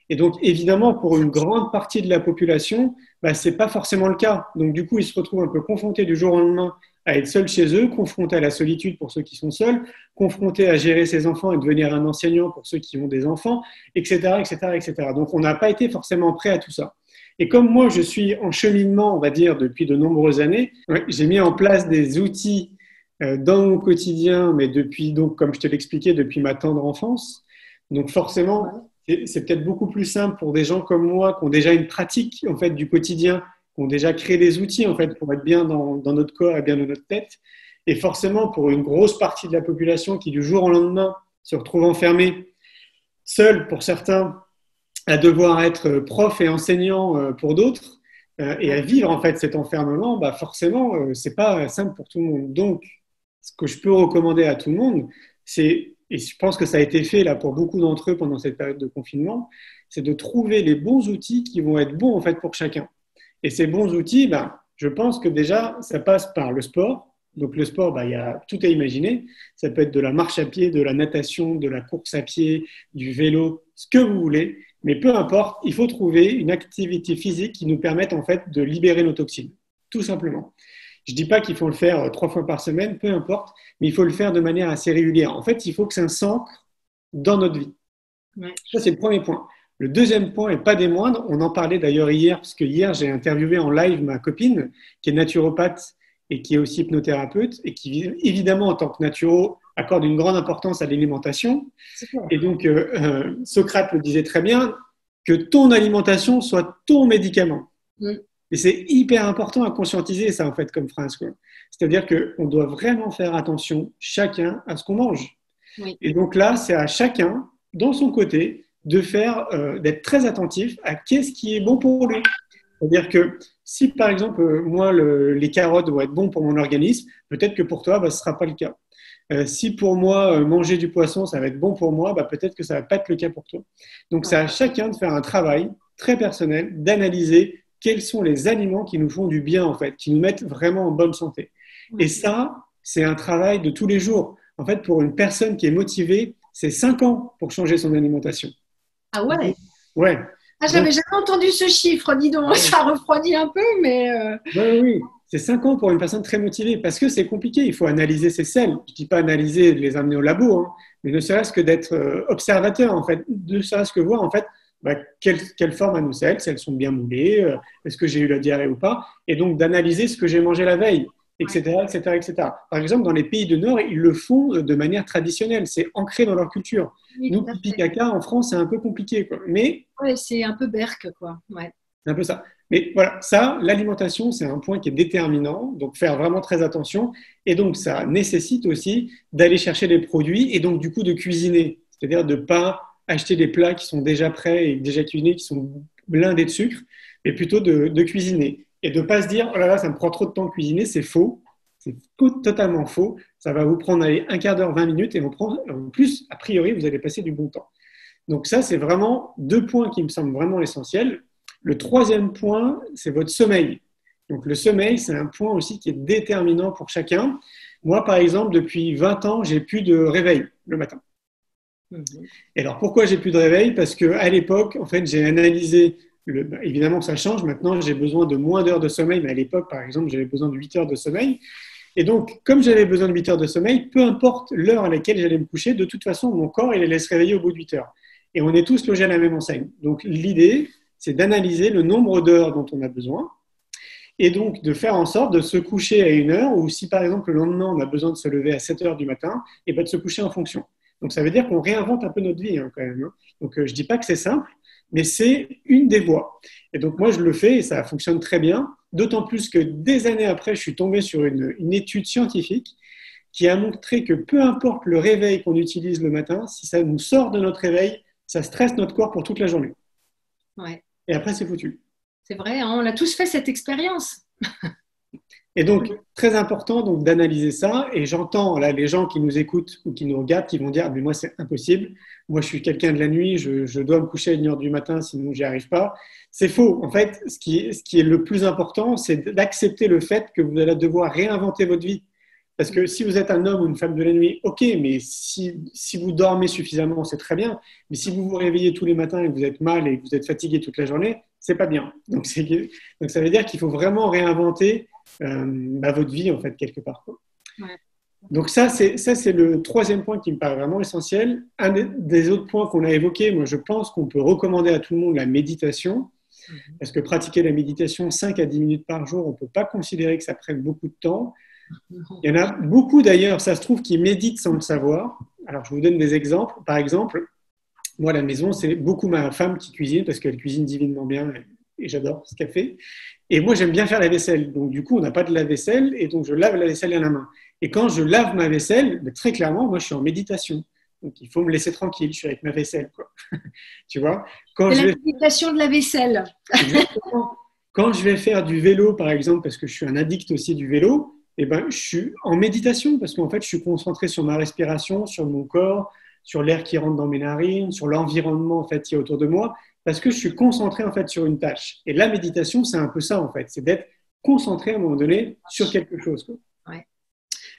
Et donc, évidemment, pour une grande partie de la population, ce n'est pas forcément le cas. Donc, du coup, ils se retrouvent un peu confrontés du jour au lendemain à être seuls chez eux, confrontés à la solitude pour ceux qui sont seuls, confrontés à gérer ses enfants et devenir un enseignant pour ceux qui ont des enfants, etc., etc., etc. Donc, on n'a pas été forcément prêt à tout ça. Et comme moi, je suis en cheminement, on va dire, depuis de nombreuses années, j'ai mis en place des outils dans mon quotidien, mais depuis, donc, comme je te l'expliquais, depuis ma tendre enfance. Donc, forcément, c'est peut-être beaucoup plus simple pour des gens comme moi qui ont déjà une pratique en fait, du quotidien, qui ont déjà créé des outils en fait, pour être bien dans notre corps et bien dans notre tête. Et forcément, pour une grosse partie de la population qui, du jour au lendemain, se retrouve enfermée, seule pour certains, à devoir être prof et enseignant pour d'autres, et à vivre en fait cet enfermement, forcément, ce n'est pas simple pour tout le monde. Donc, ce que je peux recommander à tout le monde, c'est, et je pense que ça a été fait là pour beaucoup d'entre eux pendant cette période de confinement, c'est de trouver les bons outils qui vont être bons en fait pour chacun. Et ces bons outils, je pense que déjà, ça passe par le sport. Donc le sport, il y a tout à imaginer. Ça peut être de la marche à pied, de la natation, de la course à pied, du vélo, ce que vous voulez. Mais peu importe, il faut trouver une activité physique qui nous permette en fait de libérer nos toxines, tout simplement. Je ne dis pas qu'il faut le faire 3 fois par semaine, peu importe, mais il faut le faire de manière assez régulière. En fait, il faut que ça s'ancre dans notre vie. Ouais. Ça, c'est le premier point. Le deuxième point, et pas des moindres, on en parlait d'ailleurs hier, parce que hier, j'ai interviewé en live ma copine, qui est naturopathe et qui est aussi hypnothérapeute, et qui, évidemment, en tant que naturo, accorde une grande importance à l'alimentation. Et donc, Socrate le disait très bien, que ton alimentation soit ton médicament. Mm. Et c'est hyper important à conscientiser ça, en fait, comme phrase. C'est-à-dire qu'on doit vraiment faire attention, chacun, à ce qu'on mange. Oui. Et donc là, c'est à chacun, dans son côté, d'être très attentif à qu'est-ce qui est bon pour lui. C'est-à-dire que si, par exemple, moi, les carottes vont être bons pour mon organisme, peut-être que pour toi, ce ne sera pas le cas. Si pour moi, manger du poisson, ça va être bon pour moi, peut-être que ça ne va pas être le cas pour toi. Donc, c'est à chacun de faire un travail très personnel, d'analyser quels sont les aliments qui nous font du bien, en fait, qui nous mettent vraiment en bonne santé. Et ça, c'est un travail de tous les jours. En fait, pour une personne qui est motivée, c'est 5 ans pour changer son alimentation. Ah ouais? Ouais. Ah, j'avais jamais entendu ce chiffre, dis donc, ça refroidit un peu, mais… Oui, c'est 5 ans pour une personne très motivée, parce que c'est compliqué, il faut analyser ses selles. Je ne dis pas analyser, les amener au labo, mais ne serait-ce que d'être observateur, en fait, ne serait-ce que voir, en fait, quelle forme a nos selles, si elles sont bien moulées, est-ce que j'ai eu la diarrhée ou pas, et donc d'analyser ce que j'ai mangé la veille, etc., etc., etc. Par exemple, dans les pays du Nord, ils le font de manière traditionnelle, c'est ancré dans leur culture. Oui, nous, pipi caca, en France, c'est un peu compliqué, quoi. Mais c'est un peu berque, quoi. Ouais. C'est un peu ça. Mais voilà, ça, l'alimentation, c'est un point qui est déterminant, donc faire vraiment très attention. Et donc, ça nécessite aussi d'aller chercher les produits et donc, du coup, de cuisiner. C'est-à-dire de ne pas acheter des plats qui sont déjà prêts et déjà cuisinés, qui sont blindés de sucre, mais plutôt de cuisiner. Et de ne pas se dire, oh là là, ça me prend trop de temps de cuisiner, c'est faux. C'est totalement faux. Ça va vous prendre un quart d'heure, 20 minutes, et en plus, a priori, vous allez passer du bon temps. Donc ça, c'est vraiment 2 points qui me semblent vraiment essentiels. Le 3e point, c'est votre sommeil. Donc le sommeil, c'est un point aussi qui est déterminant pour chacun. Moi, par exemple, depuis 20 ans, j'ai plus de réveil le matin. Et alors, pourquoi j'ai plus de réveil? Parce qu'à l'époque, en fait, j'ai analysé, évidemment, ça change. Maintenant, j'ai besoin de moins d'heures de sommeil, mais à l'époque, par exemple, j'avais besoin de 8 heures de sommeil. Et donc, comme j'avais besoin de 8 heures de sommeil, peu importe l'heure à laquelle j'allais me coucher, de toute façon, mon corps, il allait se réveiller au bout de 8 heures. Et on est tous logés à la même enseigne. Donc, l'idée, c'est d'analyser le nombre d'heures dont on a besoin. et donc de faire en sorte de se coucher à 1 heure, ou si par exemple le lendemain on a besoin de se lever à 7 heures du matin, et ben de se coucher en fonction. Donc ça veut dire qu'on réinvente un peu notre vie quand même. Donc je ne dis pas que c'est simple, mais c'est une des voies. Et donc moi je le fais et ça fonctionne très bien, d'autant plus que des années après, je suis tombé sur une étude scientifique qui a montré que peu importe le réveil qu'on utilise le matin, si ça nous sort de notre réveil, ça stresse notre corps pour toute la journée. Ouais. Et après, c'est foutu. C'est vrai, hein, on a tous fait cette expérience. Et donc, très important donc, d'analyser ça. Et j'entends là, les gens qui nous écoutent ou qui nous regardent qui vont dire « mais moi, c'est impossible. Moi, je suis quelqu'un de la nuit, je dois me coucher à 1 heure du matin, sinon j'y arrive pas. » C'est faux. En fait, ce qui est le plus important, c'est d'accepter le fait que vous allez devoir réinventer votre vie. Parce que si vous êtes un homme ou une femme de la nuit, ok, mais si vous dormez suffisamment, c'est très bien. Mais si vous vous réveillez tous les matins et que vous êtes mal et que vous êtes fatigué toute la journée, c'est pas bien. Donc ça veut dire qu'il faut vraiment réinventer votre vie, en fait, quelque part. Ouais. Donc ça, c'est le troisième point qui me paraît vraiment essentiel. Un des autres points qu'on a évoqués, moi, je pense qu'on peut recommander à tout le monde la méditation. Parce que pratiquer la méditation 5 à 10 minutes par jour, on ne peut pas considérer que ça prenne beaucoup de temps. Il y en a beaucoup d'ailleurs, ça se trouve, qui méditent sans le savoir. Alors, je vous donne des exemples. Par exemple, moi, à la maison, c'est beaucoup ma femme qui cuisine parce qu'elle cuisine divinement bien et j'adore ce qu'elle fait. Et moi, j'aime bien faire la vaisselle. Donc, du coup, on n'a pas de lave-vaisselle et donc je lave la vaisselle à la main. Et quand je lave ma vaisselle, très clairement, moi, je suis en méditation. Donc, il faut me laisser tranquille. Je suis avec ma vaisselle, quoi. Tu vois, c'est la méditation de la vaisselle. Exactement. Quand je vais faire du vélo, par exemple, parce que je suis un addict aussi du vélo, eh ben, je suis en méditation parce qu'en fait, je suis concentré sur ma respiration, sur mon corps, sur l'air qui rentre dans mes narines, sur l'environnement en fait, qui est autour de moi, parce que je suis concentré en fait, sur une tâche. Et la méditation, c'est un peu ça, en fait, c'est d'être concentré à un moment donné sur quelque chose. Ouais.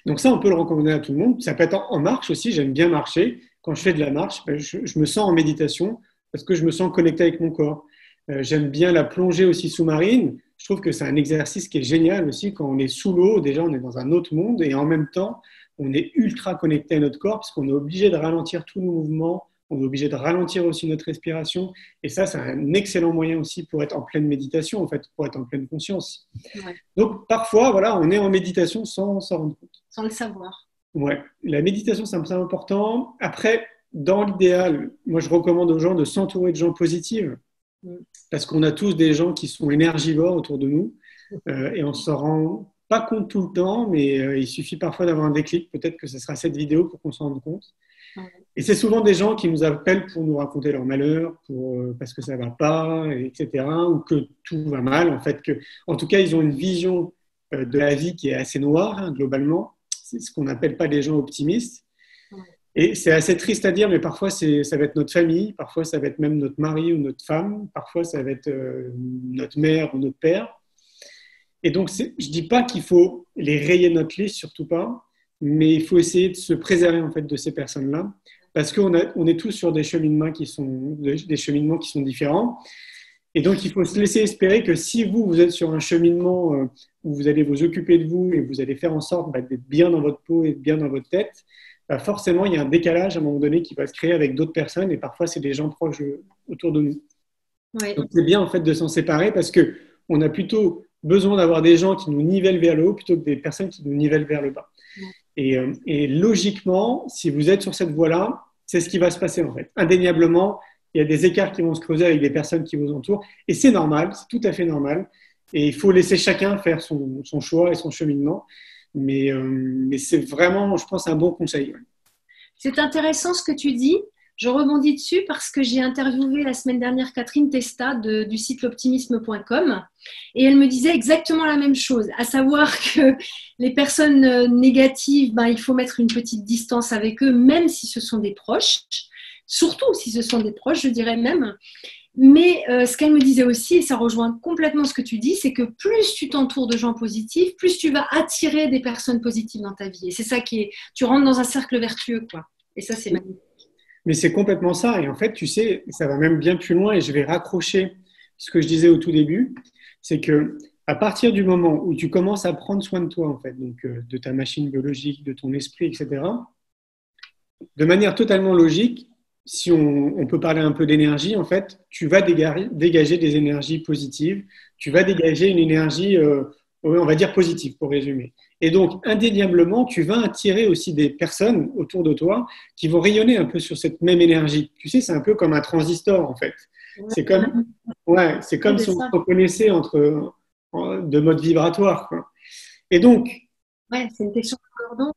Donc ça, on peut le recommander à tout le monde. Ça peut être en marche aussi, j'aime bien marcher. Quand je fais de la marche, je me sens en méditation parce que je me sens connecté avec mon corps. J'aime bien la plongée aussi sous-marine. Je trouve que c'est un exercice qui est génial aussi. Quand on est sous l'eau, déjà, on est dans un autre monde et en même temps, on est ultra connecté à notre corps parce qu'on est obligé de ralentir tous nos mouvements, on est obligé de ralentir aussi notre respiration. Et ça, c'est un excellent moyen aussi pour être en pleine méditation, en fait, pour être en pleine conscience. Ouais. Donc, parfois, voilà, on est en méditation sans s'en rendre compte. Sans le savoir. Ouais, la méditation, c'est un peu important. Après, dans l'idéal, moi, je recommande aux gens de s'entourer de gens positifs. Parce qu'on a tous des gens qui sont énergivores autour de nous et on ne s'en rend pas compte tout le temps, mais il suffit parfois d'avoir un déclic. Peut-être que ce sera cette vidéo pour qu'on s'en rende compte. Et c'est souvent des gens qui nous appellent pour nous raconter leur malheur, parce que ça ne va pas, etc., ou que tout va mal. En tout cas, ils ont une vision de la vie qui est assez noire, globalement. C'est ce qu'on n'appelle pas les gens optimistes. Et c'est assez triste à dire, mais parfois, ça va être notre famille, parfois, ça va être même notre mari ou notre femme, parfois, ça va être notre mère ou notre père. Et donc, je ne dis pas qu'il faut les rayer de notre liste, surtout pas, mais il faut essayer de se préserver en fait, de ces personnes-là, parce qu'on est tous sur des cheminements qui sont différents. Et donc, il faut se laisser espérer que si vous êtes sur un cheminement où vous allez vous occuper de vous et vous allez faire en sorte d'être bien dans votre peau et bien dans votre tête, forcément, il y a un décalage à un moment donné qui va se créer avec d'autres personnes et parfois, c'est des gens proches autour de nous. Ouais. Donc, c'est bien en fait de s'en séparer parce qu'on a plutôt besoin d'avoir des gens qui nous nivellent vers le haut plutôt que des personnes qui nous nivellent vers le bas. Ouais. Et logiquement, si vous êtes sur cette voie-là, c'est ce qui va se passer en fait. Indéniablement, il y a des écarts qui vont se creuser avec des personnes qui vous entourent et c'est normal, c'est tout à fait normal. Et il faut laisser chacun faire son choix et son cheminement. Mais c'est vraiment, je pense, un bon conseil. C'est intéressant ce que tu dis. Je rebondis dessus parce que j'ai interviewé la semaine dernière Catherine Testa du site l'optimisme.com et elle me disait exactement la même chose, à savoir que les personnes négatives, il faut mettre une petite distance avec eux, même si ce sont des proches, surtout si ce sont des proches, je dirais même. Mais ce qu'elle me disait aussi, et ça rejoint complètement ce que tu dis, c'est que plus tu t'entoures de gens positifs, plus tu vas attirer des personnes positives dans ta vie. Et c'est ça tu rentres dans un cercle vertueux, quoi. Et ça, c'est magnifique. Mais c'est complètement ça. Et en fait, tu sais, ça va même bien plus loin et je vais raccrocher ce que je disais au tout début. C'est que à partir du moment où tu commences à prendre soin de toi, en fait, donc de ta machine biologique, de ton esprit, etc., de manière totalement logique, si on peut parler un peu d'énergie, en fait, tu vas dégager des énergies positives, tu vas dégager une énergie, on va dire positive, pour résumer. Et donc, indéniablement, tu vas attirer aussi des personnes autour de toi qui vont rayonner un peu sur cette même énergie. Tu sais, c'est un peu comme un transistor, en fait. C'est comme, c'est comme si on se reconnaissait de mode vibratoire, quoi. Et donc, c'est une question concordante.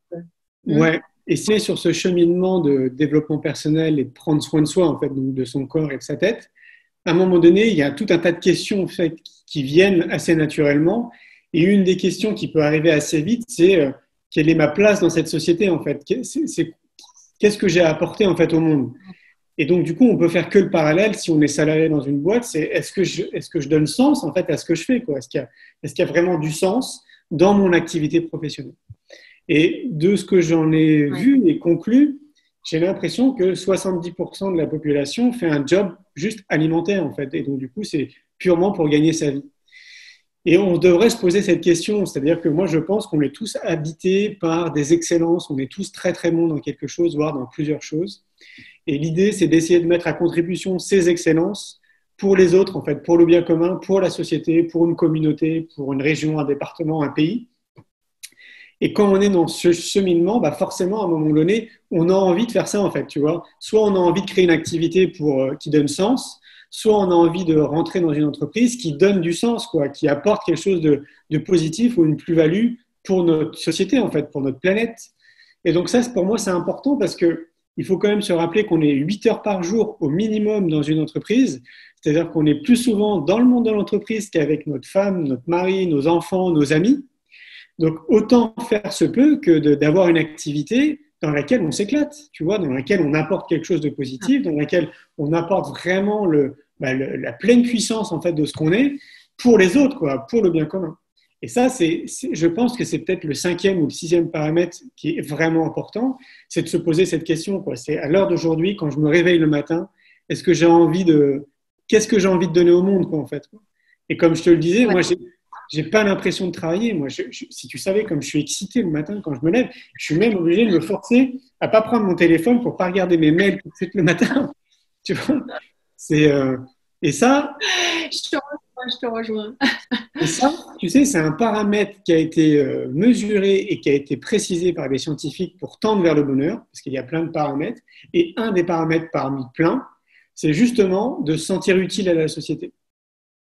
Ouais, et c'est sur ce cheminement de développement personnel et de prendre soin de soi, en fait, donc de son corps et de sa tête. À un moment donné, il y a tout un tas de questions en fait, qui viennent assez naturellement. Et une des questions qui peut arriver assez vite, c'est quelle est ma place dans cette société, en fait? Qu'est-ce que j'ai à apporter, en fait, au monde? Et donc, du coup, on peut faire que le parallèle, si on est salarié dans une boîte, c'est est-ce que je donne sens, en fait, à ce que je fais, quoi? Est-ce qu'il y a vraiment du sens dans mon activité professionnelle? Et de ce que j'en ai vu et conclu, j'ai l'impression que 70% de la population fait un job juste alimentaire, en fait. Et donc, du coup, c'est purement pour gagner sa vie. Et on devrait se poser cette question. C'est-à-dire que moi, je pense qu'on est tous habités par des excellences. On est tous très, très bons dans quelque chose, voire dans plusieurs choses. Et l'idée, c'est d'essayer de mettre à contribution ces excellences pour les autres, en fait, pour le bien commun, pour la société, pour une communauté, pour une région, un département, un pays. Et quand on est dans ce cheminement, bah forcément, à un moment donné, on a envie de faire ça, en fait, tu vois. Soit on a envie de créer une activité qui donne sens, soit on a envie de rentrer dans une entreprise qui donne du sens, quoi, qui apporte quelque chose de positif ou une plus-value pour notre société, en fait, pour notre planète. Et donc ça, pour moi, c'est important parce qu'il faut quand même se rappeler qu'on est 8 heures par jour au minimum dans une entreprise. C'est-à-dire qu'on est plus souvent dans le monde de l'entreprise qu'avec notre femme, notre mari, nos enfants, nos amis. Donc, autant faire se peut que d'avoir une activité dans laquelle on s'éclate, tu vois, dans laquelle on apporte quelque chose de positif, dans laquelle on apporte vraiment la pleine puissance, en fait, de ce qu'on est pour les autres, quoi, pour le bien commun. Et ça, je pense que c'est peut-être le 5e ou le 6e paramètre qui est vraiment important, c'est de se poser cette question, quoi. C'est à l'heure d'aujourd'hui, quand je me réveille le matin, qu'est-ce que j'ai envie de donner au monde, quoi, en fait. Et comme je te le disais, moi, j'ai pas l'impression de travailler. Moi, si tu savais comme je suis excité le matin quand je me lève, je suis même obligé de me forcer à pas prendre mon téléphone pour pas regarder mes mails tout de suite le matin. Tu vois, et ça. Je te rejoins. Et ça, tu sais, c'est un paramètre qui a été mesuré et qui a été précisé par les scientifiques pour tendre vers le bonheur, parce qu'il y a plein de paramètres. Et un des paramètres parmi plein, c'est justement de se sentir utile à la société.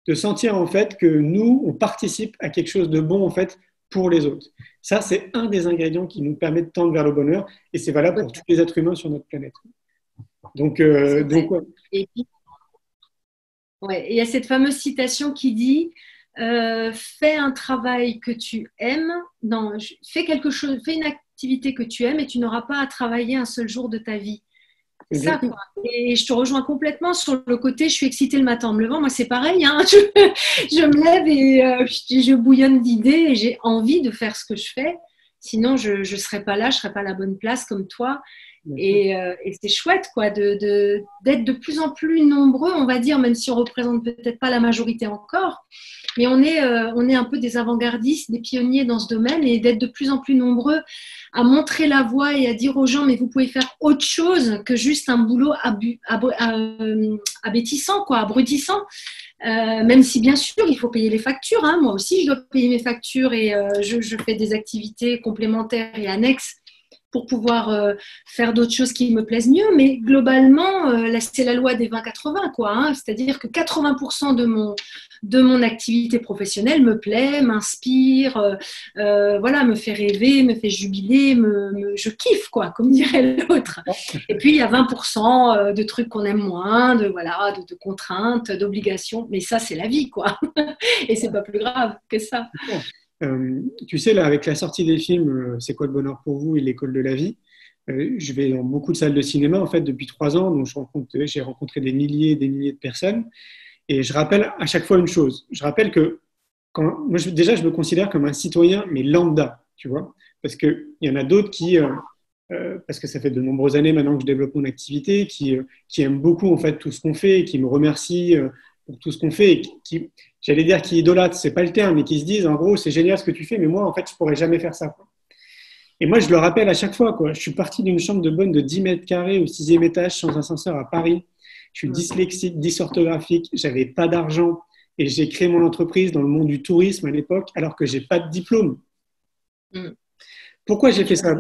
De sentir en fait que nous, on participe à quelque chose de bon en fait pour les autres. Ça, c'est un des ingrédients qui nous permet de tendre vers le bonheur et c'est valable pour tous les êtres humains sur notre planète. Donc Et puis, il y a cette fameuse citation qui dit fais un travail que tu aimes, fais une activité que tu aimes et tu n'auras pas à travailler un seul jour de ta vie. Ça, quoi. Et je te rejoins complètement sur le côté, je suis excitée le matin en me levant. Moi, c'est pareil. Hein. Je me lève et je bouillonne d'idées et j'ai envie de faire ce que je fais. Sinon, je ne serais pas là, je ne serais pas à la bonne place comme toi. Et c'est chouette quoi, d'être de plus en plus nombreux, on va dire, même si on ne représente peut-être pas la majorité encore. Mais on est un peu des avant-gardistes, des pionniers dans ce domaine et d'être de plus en plus nombreux à montrer la voie et à dire aux gens mais vous pouvez faire autre chose que juste un boulot abétissant, quoi, abrutissant. Même si bien sûr il faut payer les factures, hein. Moi aussi je dois payer mes factures et je fais des activités complémentaires et annexes pour pouvoir faire d'autres choses qui me plaisent mieux. Mais globalement, c'est la loi des 20-80, quoi, hein. C'est-à-dire que 80% de mon activité professionnelle me plaît, m'inspire, me fait rêver, me fait jubiler, je kiffe, quoi, comme dirait l'autre. Et puis, il y a 20% de trucs qu'on aime moins, de contraintes, d'obligations. Mais ça, c'est la vie, quoi. Et c'est pas plus grave que ça. Tu sais, là, avec la sortie des films C'est quoi le bonheur pour vous et L'école de la vie, je vais dans beaucoup de salles de cinéma en fait depuis 3 ans, donc j'ai rencontré des milliers et des milliers de personnes et je rappelle à chaque fois une chose. Je rappelle que moi, déjà, je me considère comme un citoyen, mais lambda, tu vois, parce qu'il y en a d'autres parce que ça fait de nombreuses années maintenant que je développe mon activité, qui aiment beaucoup en fait tout ce qu'on fait, qui me remercient pour tout ce qu'on fait, et j'allais dire qui idolâtrent, c'est pas le terme, mais qui se disent en gros c'est génial ce que tu fais, mais moi en fait je pourrais jamais faire ça, quoi. Et moi je le rappelle à chaque fois, quoi. Je suis parti d'une chambre de bonne de 10 mètres carrés au 6e étage sans ascenseur à Paris. Je suis dyslexique, dysorthographique, j'avais pas d'argent, et j'ai créé mon entreprise dans le monde du tourisme à l'époque alors que j'ai pas de diplôme. Pourquoi j'ai fait ça?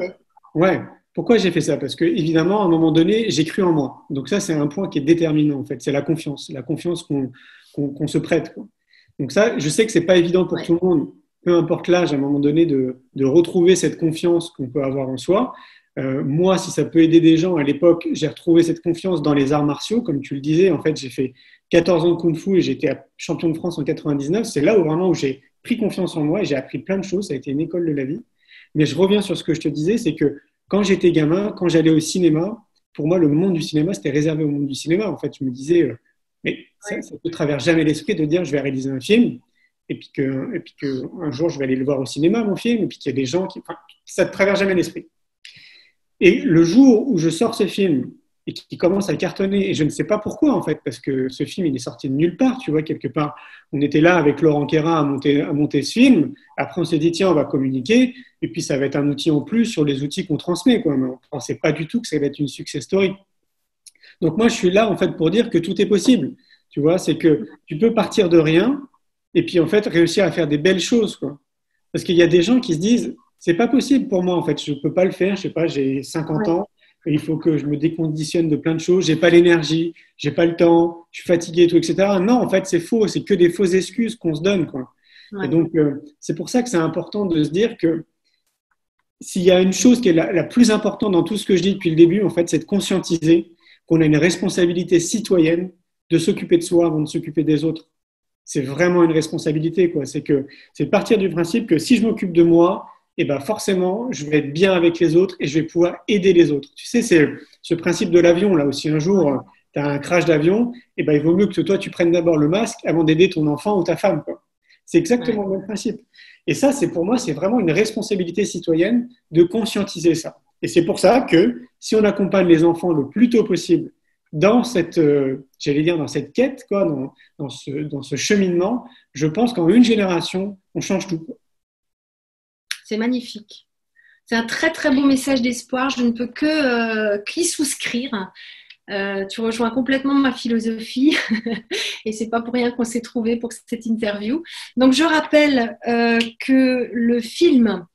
Ouais. Pourquoi j'ai fait ça? Parce que évidemment, à un moment donné, j'ai cru en moi. Donc ça, c'est un point qui est déterminant en fait. C'est la confiance qu'on se prête, quoi. Donc ça, je sais que c'est pas évident pour tout le monde, peu importe l'âge, à un moment donné, de retrouver cette confiance qu'on peut avoir en soi. Moi, si ça peut aider des gens, à l'époque, j'ai retrouvé cette confiance dans les arts martiaux, comme tu le disais. En fait, j'ai fait 14 ans de kung-fu et j'étais champion de France en 99. C'est là où vraiment où j'ai pris confiance en moi et j'ai appris plein de choses. Ça a été une école de la vie. Mais je reviens sur ce que je te disais, c'est que quand j'étais gamin, quand j'allais au cinéma, pour moi, le monde du cinéma, c'était réservé au monde du cinéma. En fait, je me disais, mais ça ne traverse jamais l'esprit de dire, je vais réaliser un film, et puis qu'un jour, je vais aller le voir au cinéma, mon film, et puis qu'il y a des gens qui... Enfin, ça ne traverse jamais l'esprit. Et le jour où je sors ce film, et qui commence à cartonner, et je ne sais pas pourquoi, en fait, parce que ce film, il est sorti de nulle part, tu vois, quelque part. On était là avec Laurent Quérin à monter ce film. Après, on s'est dit, tiens, on va communiquer, et puis ça va être un outil en plus sur les outils qu'on transmet, quoi. Mais on ne pensait pas du tout que ça allait être une success story. Donc moi, je suis là, en fait, pour dire que tout est possible. Tu vois, c'est que tu peux partir de rien, et puis, en fait, réussir à faire des belles choses, quoi. Parce qu'il y a des gens qui se disent, c'est pas possible pour moi, en fait, je ne peux pas le faire, je sais pas, j'ai 50 ans, il faut que je me déconditionne de plein de choses, j'ai pas l'énergie, j'ai pas le temps, je suis fatigué, tout, etc. Non, en fait, c'est faux, c'est que des fausses excuses qu'on se donne, quoi. Et donc, c'est pour ça que c'est important de se dire que s'il y a une chose qui est la plus importante dans tout ce que je dis depuis le début, en fait, c'est de conscientiser qu'on a une responsabilité citoyenne de s'occuper de soi avant de s'occuper des autres. C'est vraiment une responsabilité, quoi. C'est de partir du principe que si je m'occupe de moi, eh ben forcément, je vais être bien avec les autres et je vais pouvoir aider les autres. Tu sais, c'est ce principe de l'avion, là aussi. Un jour, tu as un crash d'avion, eh ben, il vaut mieux que toi, tu prennes d'abord le masque avant d'aider ton enfant ou ta femme, quoi. C'est exactement le même principe. Et ça, c'est pour moi, c'est vraiment une responsabilité citoyenne de conscientiser ça. Et c'est pour ça que si on accompagne les enfants le plus tôt possible dans cette, j'allais dire, dans cette quête, quoi, dans ce cheminement, je pense qu'en une génération, on change tout, quoi. C'est magnifique. C'est un très très beau message d'espoir. Je ne peux qu'y souscrire. Tu rejoins complètement ma philosophie et c'est pas pour rien qu'on s'est trouvé pour cette interview. Donc je rappelle que le film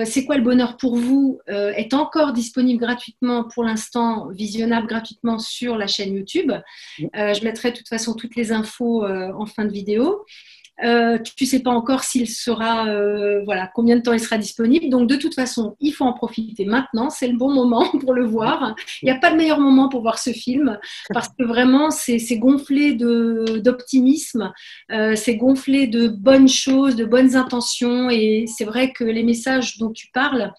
C'est quoi le bonheur pour vous est encore disponible gratuitement pour l'instant, visionnable gratuitement sur la chaîne YouTube. Je mettrai de toute façon toutes les infos en fin de vidéo. Tu ne sais pas encore s'il sera, voilà, combien de temps il sera disponible. Donc, de toute façon, il faut en profiter maintenant. C'est le bon moment pour le voir. Il n'y a pas de meilleur moment pour voir ce film parce que vraiment, c'est gonflé d'optimisme, c'est gonflé de bonnes choses, de bonnes intentions. Et c'est vrai que les messages dont tu parles,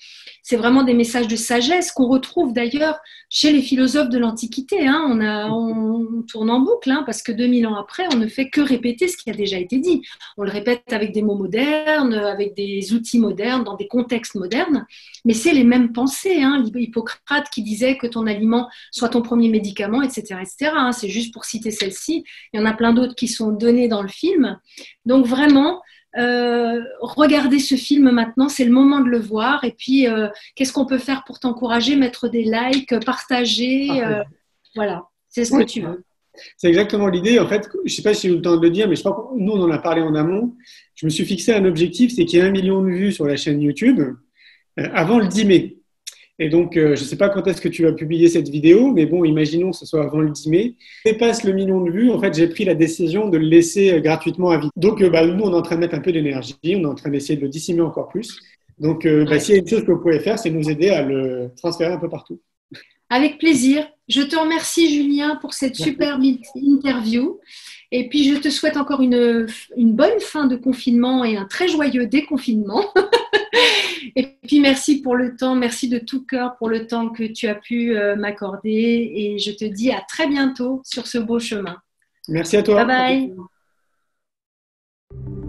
c'est vraiment des messages de sagesse qu'on retrouve d'ailleurs chez les philosophes de l'Antiquité. Hein. On tourne en boucle hein, parce que 2000 ans après, on ne fait que répéter ce qui a déjà été dit. On le répète avec des mots modernes, avec des outils modernes, dans des contextes modernes, mais c'est les mêmes pensées. Hein. Hippocrate qui disait que ton aliment soit ton premier médicament, etc. etc. Hein. C'est juste pour citer celle-ci. Il y en a plein d'autres qui sont données dans le film. Donc vraiment, regardez ce film maintenant, c'est le moment de le voir. Et puis, qu'est-ce qu'on peut faire pour t'encourager? Mettre des likes, partager. Voilà, c'est ce que tu veux. C'est exactement l'idée. En fait, je ne sais pas si j'ai eu le temps de le dire, mais je crois que nous, on en a parlé en amont. Je me suis fixé un objectif, c'est qu'il y ait 1 million de vues sur la chaîne YouTube avant le 10 mai. Et donc, je ne sais pas quand est-ce que tu vas publier cette vidéo, mais bon, imaginons que ce soit avant le 10 mai. Dépasse le million de vues, en fait, j'ai pris la décision de le laisser gratuitement à vie. Donc, nous, on est en train de mettre un peu d'énergie, on est en train d'essayer de le dissimuler encore plus. Donc, s'il y a une chose que vous pouvez faire, c'est nous aider à le transférer un peu partout. Avec plaisir. Je te remercie, Julien, pour cette superbe interview. Et puis, je te souhaite encore une bonne fin de confinement et un très joyeux déconfinement. Et puis, merci pour le temps, merci de tout cœur pour le temps que tu as pu m'accorder. Et je te dis à très bientôt sur ce beau chemin. Merci à toi. Bye bye.